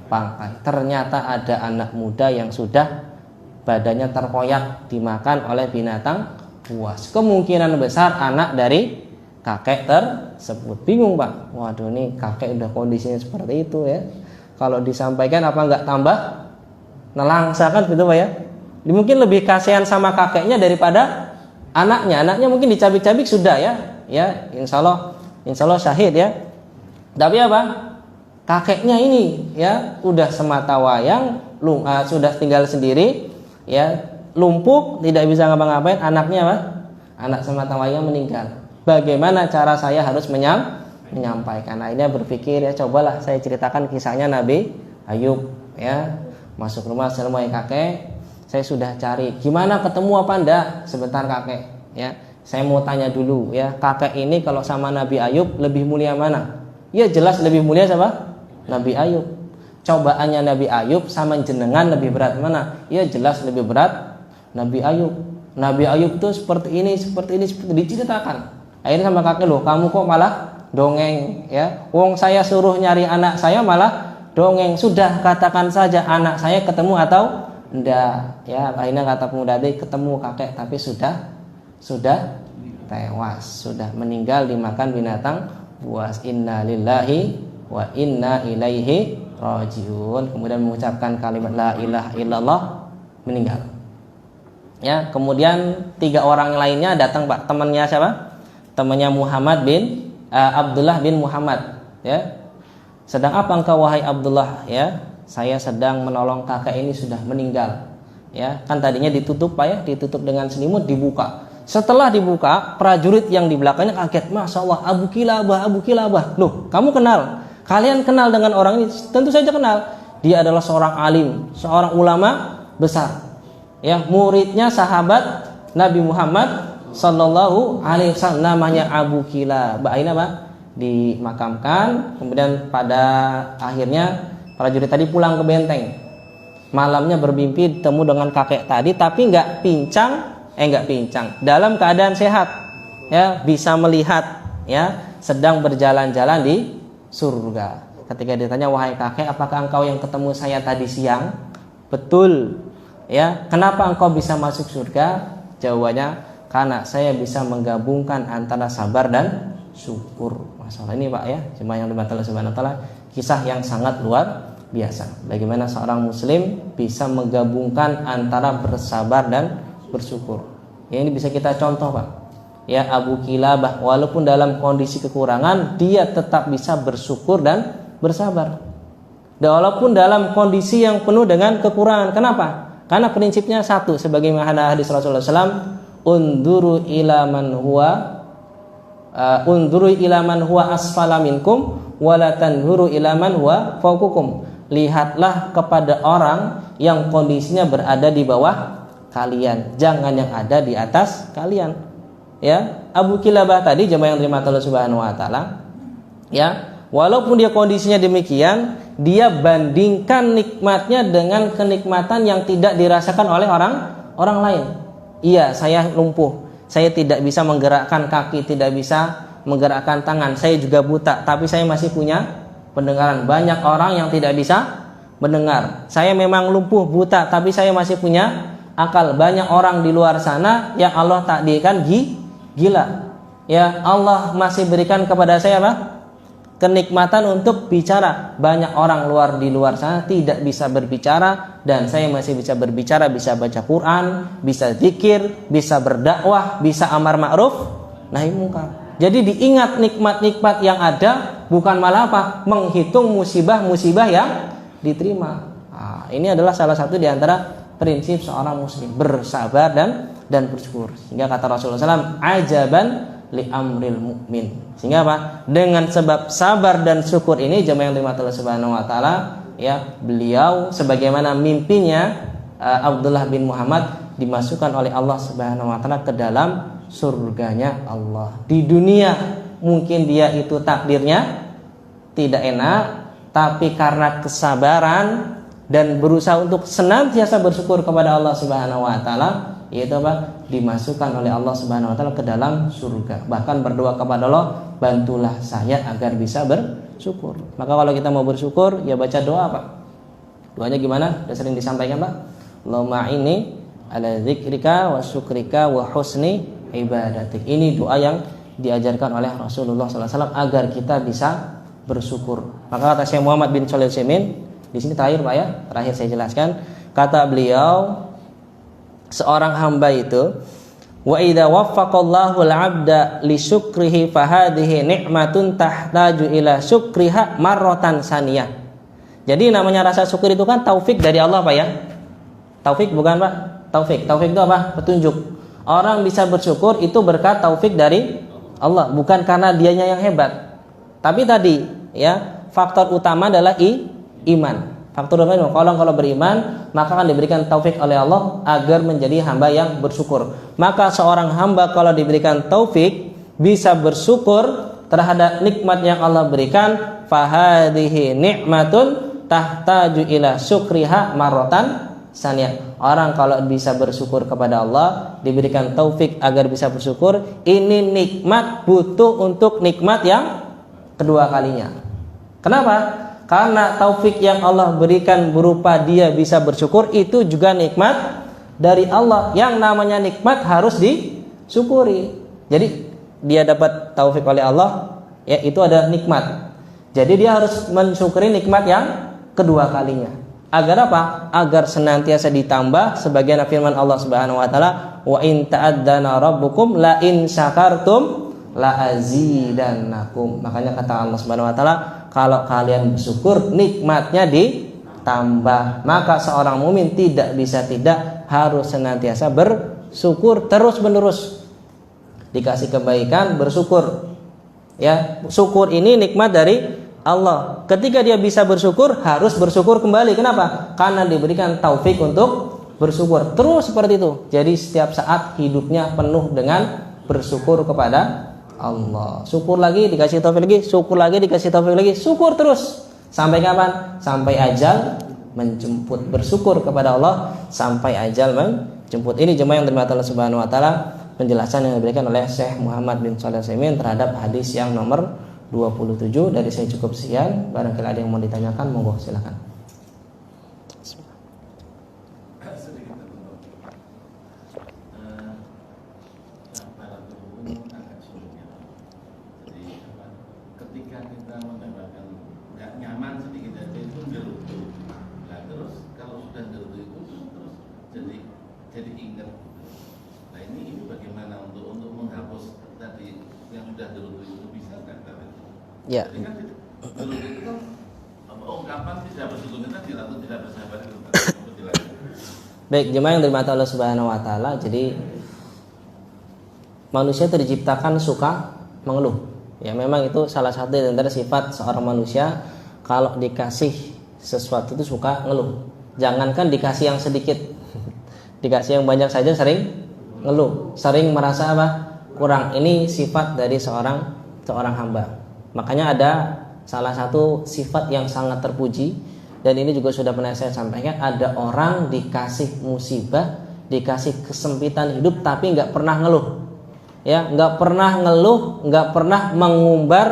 Speaker 1: bangkai. Ternyata ada anak muda yang sudah badannya terkoyak dimakan oleh binatang buas. Kemungkinan besar anak dari kakek tersebut. Bingung Pak. Waduh, nih kakek udah kondisinya seperti itu ya. Kalau disampaikan apa nggak tambah nelangsa kan gitu Pak ya. Mungkin lebih kasihan sama kakeknya daripada anaknya. Anaknya mungkin dicabik-cabik sudah ya. Ya, insya Allah syahid ya. Tapi apa? Kakeknya ini ya udah semata wayang, sudah tinggal sendiri, ya, lumpuh, tidak bisa ngapa-ngapain. Anaknya apa? Anak semata wayang meninggal. Bagaimana cara saya harus menyampaikan. Akhirnya berpikir, ya cobalah saya ceritakan kisahnya Nabi Ayub, ya. Masuk rumah, assalamualaikum kakek, saya sudah cari. Gimana, ketemu apa enggak? Sebentar kakek, ya. Saya mau tanya dulu, ya. Kakek ini kalau sama Nabi Ayub lebih mulia mana? Ya jelas lebih mulia siapa? Nabi Ayub. Cobaannya Nabi Ayub sama jenengan lebih berat mana? Ya jelas lebih berat Nabi Ayub. Nabi Ayub tuh seperti ini diceritakan. Akhirnya sama kakek, loh kamu kok malah dongeng, ya. Wong saya suruh nyari anak saya malah dongeng. Sudah katakan saja anak saya ketemu atau enggak, ya. Akhirnya kata pemuda tadi, ketemu kakek tapi sudah tewas, sudah meninggal dimakan binatang buas. Inna lillahi wa inna ilaihi rajiun. Kemudian mengucapkan kalimat la ilaha illallah, meninggal. Ya, kemudian 3 orang lainnya datang, Pak. Temannya siapa? Temannya Muhammad bin Abdullah bin Muhammad, ya. Sedang apa engkau wahai Abdullah? Ya, saya sedang menolong kakek ini sudah meninggal. Ya, kan tadinya ditutup, Pak, ya, ditutup dengan selimut, dibuka. Setelah dibuka, prajurit yang di belakangnya kaget, Masya Allah, Abu Kilabah. Loh, kamu kenal? Kalian kenal dengan orang ini? Tentu saja kenal. Dia adalah seorang alim, seorang ulama besar. Ya, muridnya sahabat Nabi Muhammad Sallallahu Alaihi Wasallam, namanya Abu Kilabah. Ini apa? Dimakamkan. Kemudian pada akhirnya prajurit tadi pulang ke benteng. Malamnya bermimpi bertemu dengan kakek tadi, tapi nggak pincang, dalam keadaan sehat, ya, bisa melihat, ya, sedang berjalan-jalan di surga. Ketika ditanya, wahai kakek, apakah engkau yang ketemu saya tadi siang? Betul. Ya, kenapa engkau bisa masuk surga? Jawabannya, karena saya bisa menggabungkan antara sabar dan syukur. Masalah ini, Pak, ya, cuma yang dimatakan Allah Subhanahu wa taala, kisah yang sangat luar biasa. Bagaimana seorang muslim bisa menggabungkan antara bersabar dan bersyukur. Ya, ini bisa kita contoh, Pak. Ya, Abu Kilabah walaupun dalam kondisi kekurangan, dia tetap bisa bersyukur dan bersabar. Dan walaupun dalam kondisi yang penuh dengan kekurangan. Kenapa? Karena prinsipnya satu, sebagaimana hadis Rasulullah SAW, unduru ila man huwa asfala minkum wala tanhuru ila man huwa fawqukum. Lihatlah kepada orang yang kondisinya berada di bawah kalian, jangan yang ada di atas kalian. Ya, Abu Kilabah tadi, jemaah yang dirahmati Allah Subhanahu wa taala, ya, walaupun dia kondisinya demikian, dia bandingkan nikmatnya dengan kenikmatan yang tidak dirasakan oleh orang lain. Iya, saya lumpuh, saya tidak bisa menggerakkan kaki, tidak bisa menggerakkan tangan, saya juga buta, tapi saya masih punya pendengaran. Banyak orang yang tidak bisa mendengar. Saya memang lumpuh, buta, tapi saya masih punya akal. Banyak orang di luar sana yang Allah takdirkan gila. Ya, Allah masih berikan kepada saya apa? Kenikmatan untuk bicara. Banyak orang di luar sana tidak bisa berbicara, dan saya masih bisa berbicara, bisa baca Quran, bisa zikir, bisa berdakwah, bisa amar ma'ruf nahi munkar. Jadi diingat nikmat-nikmat yang ada, bukan malah apa? Menghitung musibah-musibah yang diterima. Nah, ini adalah salah satu di antara prinsip seorang muslim, bersabar dan bersyukur. Sehingga kata Rasulullah SAW, ajaban li amril mu'min. Sehingga apa? Dengan sebab sabar dan syukur ini, jemaah yang dirahmati Allah Subhanahu wa taala, ya, beliau sebagaimana mimpinya Abdullah bin Muhammad dimasukkan oleh Allah Subhanahu wa taala ke dalam surganya Allah. Di dunia mungkin dia itu takdirnya tidak enak, tapi karena kesabaran dan berusaha untuk senantiasa bersyukur kepada Allah Subhanahu wa taala, yaitu apa? Dimasukkan oleh Allah Subhanahu wa taala ke dalam surga. Bahkan berdoa kepada Allah, bantulah saya agar bisa bersyukur. Maka kalau kita mau bersyukur, ya baca doa, Pak. Doanya gimana? Sudah sering disampaikan, Pak. Allahumma inni ala dzikrika wa syukrika wa husni ibadatik. Ini doa yang diajarkan oleh Rasulullah SAW agar kita bisa bersyukur. Maka kata Syekh Muhammad bin Shalih Al-Utsaimin, di sini terakhir, Pak, ya, terakhir saya jelaskan, kata beliau, seorang hamba itu, wa idza waffaqallahu al-'abda li syukrihi fa hadhihi ni'matun tahtaju ila syukriha marratan saniyah. Jadi namanya rasa syukur itu kan taufik dari Allah, Pak, ya. Taufik bukan, Pak? Taufik itu apa? Petunjuk. Orang bisa bersyukur itu berkat taufik dari Allah, bukan karena dianya yang hebat. Tapi tadi ya, faktor utama adalah iman. Faktor utama kalau beriman, maka akan diberikan taufik oleh Allah agar menjadi hamba yang bersyukur. Maka seorang hamba kalau diberikan taufik bisa bersyukur terhadap nikmat yang Allah berikan, fahadhihi nikmatun tahtaju ila syukriha marratan saniyah. Orang kalau bisa bersyukur kepada Allah, diberikan taufik agar bisa bersyukur, ini nikmat butuh untuk nikmat yang kedua kalinya. Kenapa? Karena taufik yang Allah berikan berupa dia bisa bersyukur itu juga nikmat dari Allah. Yang namanya nikmat harus disyukuri. Jadi dia dapat taufik oleh Allah, ya itu adalah nikmat. Jadi dia harus mensyukuri nikmat yang kedua kalinya. Agar apa? Agar senantiasa ditambah, sebagaimana firman Allah Subhanahu wa taala, wa in ta'addana rabbukum la in syakartum la azidannakum. Makanya kata Allah Subhanahu wa taala, kalau kalian bersyukur nikmatnya ditambah. Maka seorang mukmin tidak bisa tidak, harus senantiasa bersyukur terus-menerus. Dikasih kebaikan bersyukur. Ya, syukur ini nikmat dari Allah. Ketika dia bisa bersyukur, harus bersyukur kembali. Kenapa? Karena diberikan taufik untuk bersyukur. Terus seperti itu. Jadi setiap saat hidupnya penuh dengan bersyukur kepada Allah. Syukur lagi, dikasih taufik lagi. Syukur lagi, dikasih taufik lagi. Syukur terus. Sampai kapan? Sampai ajal menjemput. Bersyukur kepada Allah sampai ajal menjemput. Ini jemaah yang dirahmati Allah Subhanahu wa taala, penjelasan yang diberikan oleh Syekh Muhammad bin Shalih Al-Utsaimin terhadap hadis yang nomor 27. Dari saya cukup sekian. Barangkali ada yang mau ditanyakan, monggo silakan.
Speaker 2: Ketika kita mendapatkan nggak nyaman sedikit aja itu gerutu. Nah terus kalau sudah gerutu itu terus jadi ingat. Nah ini bagaimana untuk menghapus tadi yang sudah gerutu itu, bisa nggak?
Speaker 1: Ya.
Speaker 2: Jadi kan gerutu itu kan ungkapan tidak bersyukur tadi atau tidak bersabar itu.
Speaker 1: Baik, jemaah yang dirahmati Allah Subhanahu wa taala, jadi manusia diciptakan suka mengeluh. Ya, memang itu salah satu dari sifat seorang manusia. Kalau dikasih sesuatu itu suka ngeluh. Jangankan dikasih yang sedikit, dikasih yang banyak saja sering ngeluh, sering merasa apa? Kurang. Ini sifat dari seorang hamba. Makanya ada salah satu sifat yang sangat terpuji, dan ini juga sudah pernah saya sampaikan. Ada orang dikasih musibah, dikasih kesempitan hidup, tapi nggak pernah ngeluh. Ya, nggak pernah ngeluh, nggak pernah mengumbar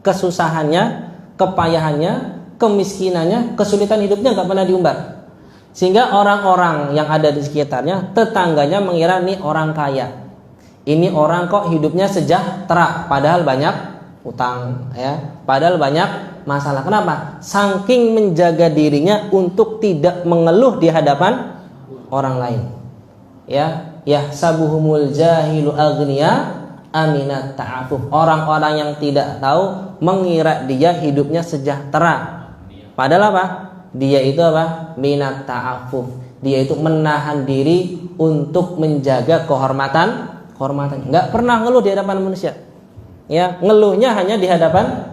Speaker 1: kesusahannya, kepayahannya, kemiskinannya, kesulitan hidupnya nggak pernah diumbar. Sehingga orang-orang yang ada di sekitarnya, tetangganya mengira ini orang kaya, ini orang kok hidupnya sejahtera, padahal banyak utang, ya, padahal banyak masalah. Kenapa? Saking menjaga dirinya untuk tidak mengeluh di hadapan orang lain. Ya, yahsabuhumul jahilu aghniya aminat ta'afuf. Orang-orang yang tidak tahu mengira dia hidupnya sejahtera. Padahal apa? Dia itu apa? Minat ta'afuf. Dia itu menahan diri untuk menjaga kehormatan. Enggak pernah ngeluh di hadapan manusia. Ya, ngeluhnya hanya di hadapan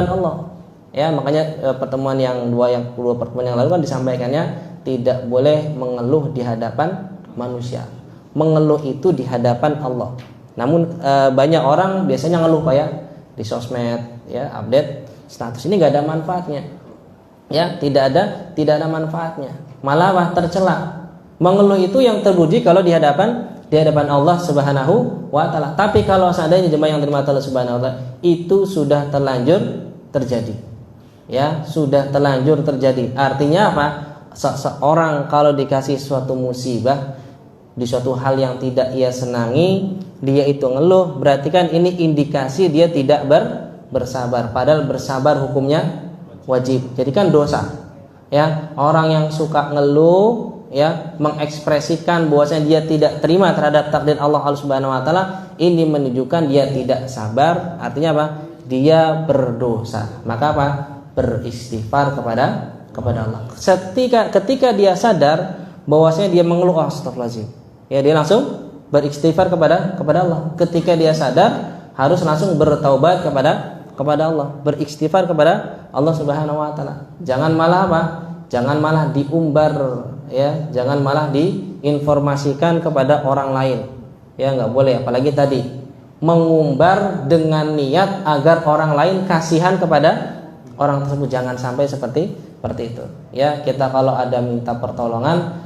Speaker 1: Allah. Ya, makanya pertemuan yang dua pertemuan yang lalu kan disampaikannya tidak boleh mengeluh di hadapan manusia. Mengeluh itu di hadapan Allah. Namun banyak orang biasanya ngeluh Pak ya, di sosmed, ya, update status, ini nggak ada manfaatnya. Ya, tidak ada manfaatnya. Malah apa? Tercela. Mengeluh itu yang terpuji kalau di hadapan Allah Subhanahu wa taala. Tapi kalau seandainya jemaah yang dirahmati Allah Subhanahu wa taala, itu sudah terlanjur terjadi. Ya, sudah terlanjur terjadi. Artinya apa? Seorang kalau dikasih suatu musibah, di suatu hal yang tidak ia senangi, dia itu ngeluh, berarti kan ini indikasi dia tidak bersabar. Padahal bersabar hukumnya wajib. Jadi kan dosa. Ya, orang yang suka ngeluh, ya, mengekspresikan bahwasanya dia tidak terima terhadap takdir Allah Subhanahu wa taala, ini menunjukkan dia tidak sabar. Artinya apa? Dia berdosa. Maka apa? Beristighfar kepada Allah. Ketika dia sadar bahwasanya dia mengeluh, astagfirullahaladzim, ya, dia langsung beristighfar kepada Allah. Ketika dia sadar, harus langsung bertaubat kepada kepada Allah, beristighfar kepada Allah Subhanahu wa taala. Jangan malah apa? Jangan malah diumbar, ya, jangan malah diinformasikan kepada orang lain. Ya, enggak boleh, apalagi tadi mengumbar dengan niat agar orang lain kasihan kepada orang tersebut. Jangan sampai seperti itu. Ya, kita kalau ada minta pertolongan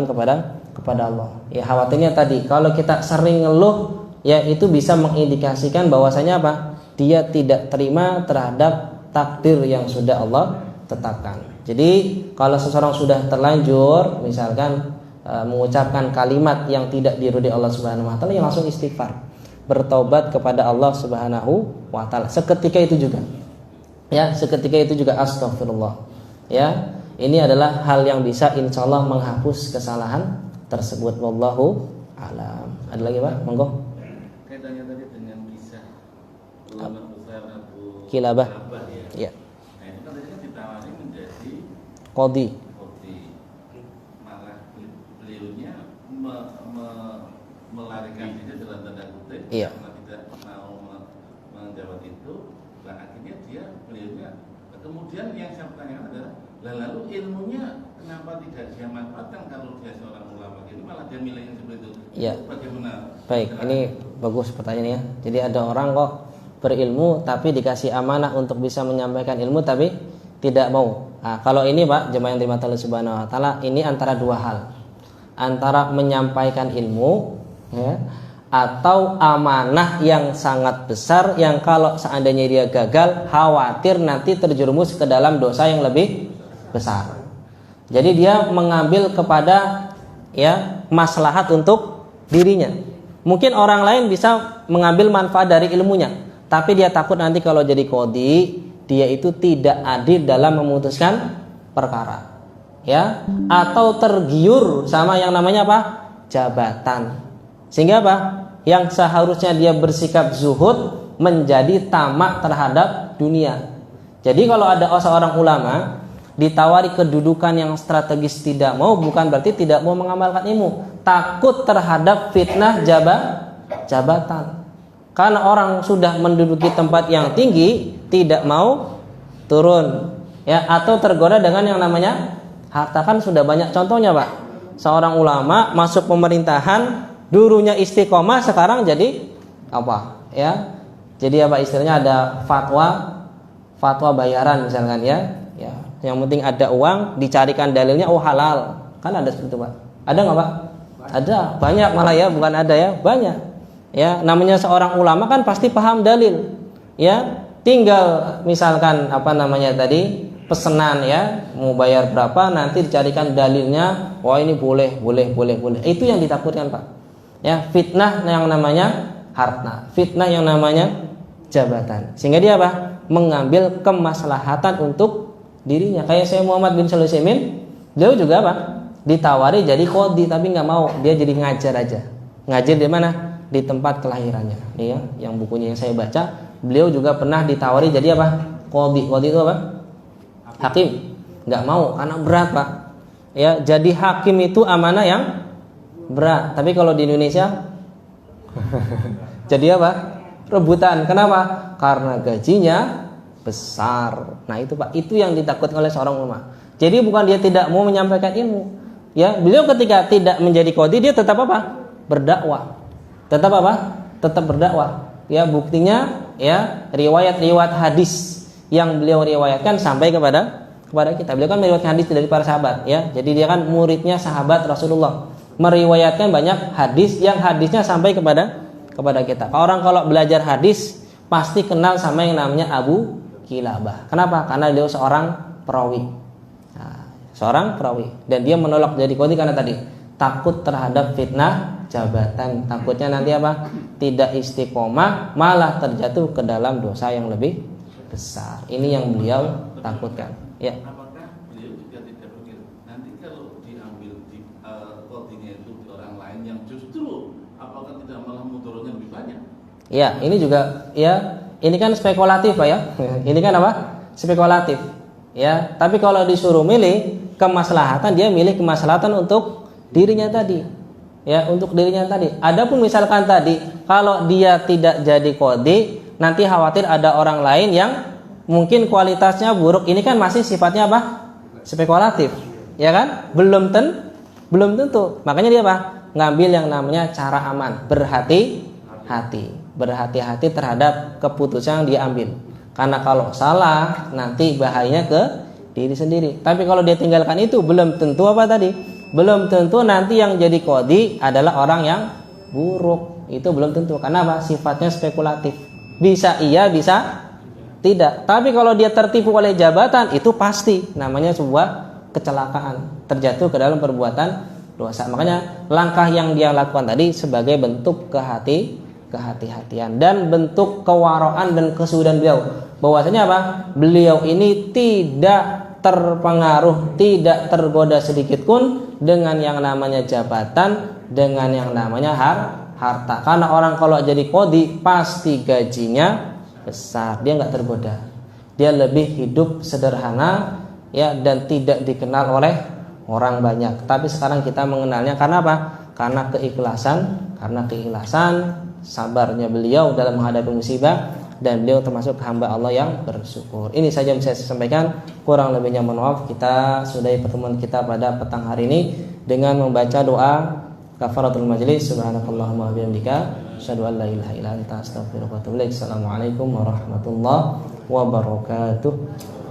Speaker 1: kepada Allah. Ya, khawatirnya tadi kalau kita sering ngeluh, ya itu bisa mengindikasikan bahwasanya apa? Dia tidak terima terhadap takdir yang sudah Allah tetapkan. Jadi kalau seseorang sudah terlanjur misalkan mengucapkan kalimat yang tidak diridhoi Allah Subhanahu wa taala, ya langsung istighfar, bertobat kepada Allah Subhanahu wa taala. Seketika itu juga. Ya, seketika itu juga astagfirullah. Ya, ini adalah hal yang bisa insyaallah menghapus kesalahan tersebut. Wallahu a'lam. Ada lagi, Pak? Monggo.
Speaker 2: Kaitannya tadi dengan kisah ulama besar Abu
Speaker 1: Kilabah.
Speaker 2: Ya.
Speaker 1: Ya.
Speaker 2: Nah, itu kan tadi kan ditawari menjadi
Speaker 1: Qadhi.
Speaker 2: Malah beliaunya melarikan diri dalam tanda kutip,
Speaker 1: Iya.
Speaker 2: karena tidak mau menjawab itu. Nah, akhirnya beliaunya kemudian yang saya pertanyakan adalah, lalu ilmunya kenapa tidak dia manfaatkan kalau dia seorang ulama? Ini malah dia milih yang seperti itu.
Speaker 1: Iya.
Speaker 2: Itu bagaimana?
Speaker 1: Baik, ini bagus pertanyaannya. Jadi ada orang kok berilmu tapi dikasih amanah untuk bisa menyampaikan ilmu tapi tidak mau. Nah, kalau ini Pak, jemaah yang dirahmati Allah Subhanahu wa taala, ini antara dua hal. Antara menyampaikan ilmu, ya, atau amanah yang sangat besar yang kalau seandainya dia gagal, khawatir nanti terjerumus ke dalam dosa yang lebih besar. Jadi dia mengambil kepada, ya, maslahat untuk dirinya. Mungkin orang lain bisa mengambil manfaat dari ilmunya, tapi dia takut nanti kalau jadi qadhi, dia itu tidak adil dalam memutuskan perkara, ya, atau tergiur sama yang namanya apa? Jabatan. Sehingga apa? Yang seharusnya dia bersikap zuhud menjadi tamak terhadap dunia. Jadi kalau ada seorang ulama ditawari kedudukan yang strategis tidak mau, bukan berarti tidak mau mengamalkan ilmu. Takut terhadap fitnah jabatan. Karena orang sudah menduduki tempat yang tinggi tidak mau turun, ya, atau tergoda dengan yang namanya harta. Kan sudah banyak contohnya, Pak. Seorang ulama masuk pemerintahan, dulunya istiqomah, sekarang jadi apa? Ya. Jadi apa istilahnya, ada fatwa bayaran misalkan, ya. Ya, yang penting ada uang, dicarikan dalilnya, oh halal. Kan ada seperti itu, Pak. Ada nggak, Pak? Ada, banyak malah, ya, bukan ada, ya, banyak. Ya, namanya seorang ulama kan pasti paham dalil. Ya, tinggal misalkan apa namanya tadi, pesanan, ya, mau bayar berapa, nanti dicarikan dalilnya, wah ini boleh. Itu yang ditakutkan, Pak. Ya, fitnah yang namanya harta, fitnah yang namanya jabatan. Sehingga dia apa? Mengambil kemaslahatan untuk dirinya. Kayak saya Muhammad bin Shalih Utsaimin, beliau juga apa? Ditawari jadi qadhi tapi nggak mau, dia jadi ngajar aja. Ngajar di mana? Di tempat kelahirannya. Nih, ya, yang bukunya yang saya baca, beliau juga pernah ditawari jadi apa? Qadhi. Qadhi itu apa? Hakim. Nggak mau karena berat, Pak. Ya, jadi hakim itu amanah yang berat. Tapi kalau di Indonesia jadi apa? Rebutan. Kenapa? Karena gajinya besar. Nah itu, Pak, itu yang ditakutkan oleh seorang ulama. Jadi bukan dia tidak mau menyampaikan ilmu. Ya, beliau ketika tidak menjadi qadhi, dia tetap apa? Berdakwah. Tetap apa? Tetap berdakwah. Ya, buktinya, ya, riwayat-riwayat hadis yang beliau riwayatkan sampai kepada kita. Beliau kan meriwayatkan hadis dari para sahabat, ya. Jadi dia kan muridnya sahabat Rasulullah. Meriwayatkan banyak hadis yang hadisnya sampai kepada kita. Orang kalau belajar hadis pasti kenal sama yang namanya Abu Kilabah. Kenapa? Karena beliau seorang perawi. Nah, seorang perawi, dan dia menolak jadi qadhi karena tadi takut terhadap fitnah jabatan. Takutnya nanti apa? Tidak istiqomah, malah terjatuh ke dalam dosa yang lebih besar. Ini yang beliau takutkan. Ya.
Speaker 2: Apakah beliau juga tidak berpikir nanti kalau diambil qadhinya itu di orang lain yang justru apakah tidak malah mudaratnya lebih banyak?
Speaker 1: Ya, ini juga, ya, ini kan spekulatif, Pak, ya. Ini kan apa? Spekulatif. Ya, tapi kalau disuruh milih kemaslahatan, dia milih kemaslahatan untuk dirinya tadi. Ya, untuk dirinya tadi. Adapun misalkan tadi kalau dia tidak jadi qadhi, nanti khawatir ada orang lain yang mungkin kualitasnya buruk. Ini kan masih sifatnya apa? Spekulatif, ya kan? Belum tentu. Makanya dia apa? Ngambil yang namanya cara aman, berhati-hati terhadap keputusan yang dia ambil. Karena kalau salah nanti bahayanya ke diri sendiri. Tapi kalau dia tinggalkan itu, belum tentu apa tadi? Belum tentu nanti yang jadi qadhi adalah orang yang buruk. Itu belum tentu. Karena apa? Sifatnya spekulatif. Bisa iya, bisa tidak. Tapi kalau dia tertipu oleh jabatan, itu pasti namanya sebuah kecelakaan, terjatuh ke dalam perbuatan dosa. Makanya langkah yang dia lakukan tadi sebagai bentuk kehati-hatian dan bentuk kewaraan dan kesudahan beliau. Bahwasanya apa? Beliau ini tidak terpengaruh, tidak tergoda sedikit pun dengan yang namanya jabatan, dengan yang namanya harta. Karena orang kalau jadi qadhi pasti gajinya besar, dia nggak tergoda. Dia lebih hidup sederhana, ya, dan tidak dikenal oleh orang banyak. Tapi sekarang kita mengenalnya karena apa? Karena keikhlasan, sabarnya beliau dalam menghadapi musibah, dan beliau termasuk hamba Allah yang bersyukur. Ini saja yang bisa saya sampaikan. Kurang lebihnya mohon maaf. Kita sudahi pertemuan kita pada petang hari ini dengan membaca doa kafaratul majlis. Subhanakallahumma wa bihamdika asyhadu an la ilaha illa anta astaghfiruka wa atubu ilaik. Assalamualaikum warahmatullahi wabarakatuh.